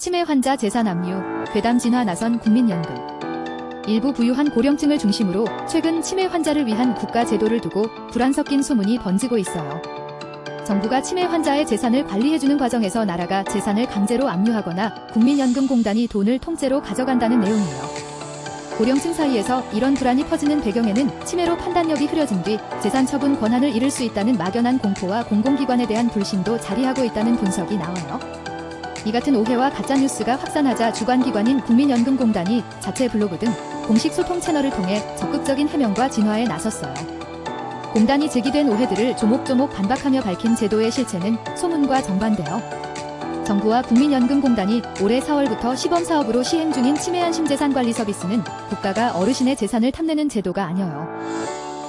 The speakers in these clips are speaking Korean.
치매 환자 재산 압류, 괴담 진화 나선 국민연금. 일부 부유한 고령층을 중심으로 최근 치매 환자를 위한 국가 제도를 두고 불안 섞인 소문이 번지고 있어요. 정부가 치매 환자의 재산을 관리해주는 과정에서 나라가 재산을 강제로 압류하거나 국민연금공단이 돈을 통째로 가져간다는 내용이에요. 고령층 사이에서 이런 불안이 퍼지는 배경에는 치매로 판단력이 흐려진 뒤 재산 처분 권한을 잃을 수 있다는 막연한 공포와 공공기관에 대한 불신도 자리하고 있다는 분석이 나와요. 이 같은 오해와 가짜뉴스가 확산하자 주관기관인 국민연금공단이 자체 블로그 등 공식 소통 채널을 통해 적극적인 해명과 진화에 나섰어요. 공단이 제기된 오해들을 조목조목 반박하며 밝힌 제도의 실체는 소문과 정반대요. 정부와 국민연금공단이 올해 4월부터 시범사업으로 시행 중인 치매안심재산관리 서비스는 국가가 어르신의 재산을 탐내는 제도가 아니어요.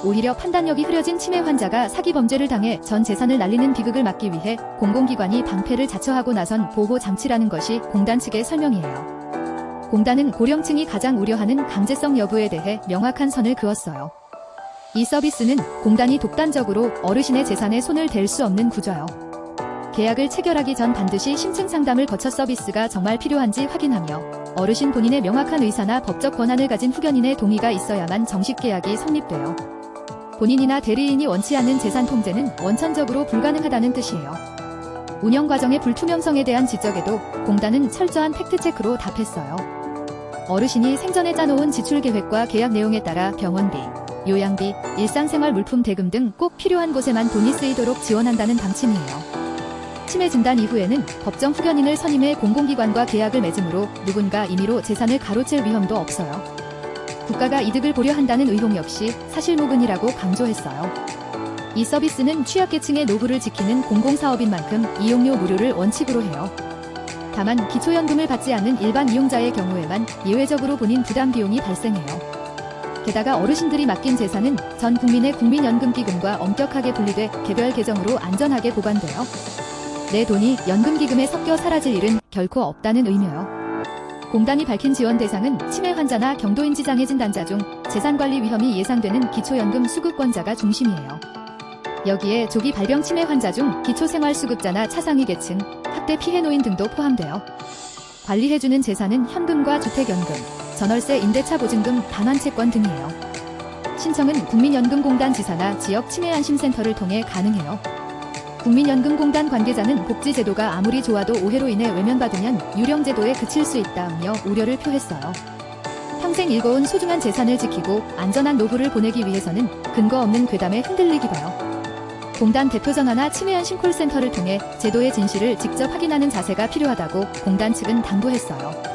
오히려 판단력이 흐려진 치매 환자가 사기 범죄를 당해 전 재산을 날리는 비극을 막기 위해 공공기관이 방패를 자처하고 나선 보호장치라는 것이 공단 측의 설명이에요. 공단은 고령층이 가장 우려하는 강제성 여부에 대해 명확한 선을 그었어요. 이 서비스는 공단이 독단적으로 어르신의 재산에 손을 댈 수 없는 구조요. 계약을 체결하기 전 반드시 심층 상담을 거쳐 서비스가 정말 필요한지 확인하며 어르신 본인의 명확한 의사나 법적 권한을 가진 후견인의 동의가 있어야만 정식 계약이 성립돼요. 본인이나 대리인이 원치 않는 재산 통제는 원천적으로 불가능하다는 뜻이에요. 운영 과정의 불투명성에 대한 지적에도 공단은 철저한 팩트체크로 답했어요. 어르신이 생전에 짜놓은 지출 계획과 계약 내용에 따라 병원비, 요양비, 일상생활 물품 대금 등 꼭 필요한 곳에만 돈이 쓰이도록 지원한다는 방침이에요. 치매 진단 이후에는 법정 후견인을 선임해 공공기관과 계약을 맺으므로 누군가 임의로 재산을 가로챌 위험도 없어요. 국가가 이득을 보려 한다는 의혹 역시 사실무근이라고 강조했어요. 이 서비스는 취약계층의 노후를 지키는 공공사업인 만큼 이용료 무료를 원칙으로 해요. 다만 기초연금을 받지 않는 일반 이용자의 경우에만 예외적으로 본인 부담 비용이 발생해요. 게다가 어르신들이 맡긴 재산은 전 국민의 국민연금기금과 엄격하게 분리돼 개별 계정으로 안전하게 보관돼요. 내 돈이 연금기금에 섞여 사라질 일은 결코 없다는 의미요. 공단이 밝힌 지원 대상은 치매 환자나 경도인지 장애 진단자 중 재산관리 위험이 예상되는 기초연금 수급권자가 중심이에요. 여기에 조기 발병 치매 환자 중 기초생활수급자나 차상위 계층, 학대 피해 노인 등도 포함돼요. 관리해주는 재산은 현금과 주택연금, 전월세 임대차 보증금 반환채권 등이에요. 신청은 국민연금공단 지사나 지역 치매안심센터를 통해 가능해요. 국민연금공단 관계자는 복지제도가 아무리 좋아도 오해로 인해 외면받으면 유령제도에 그칠 수 있다며 우려를 표했어요. 평생 일궈온 소중한 재산을 지키고 안전한 노후를 보내기 위해서는 근거 없는 괴담에 흔들리기 봐요. 공단 대표전화나 치매안심 콜센터를 통해 제도의 진실을 직접 확인하는 자세가 필요하다고 공단 측은 당부했어요.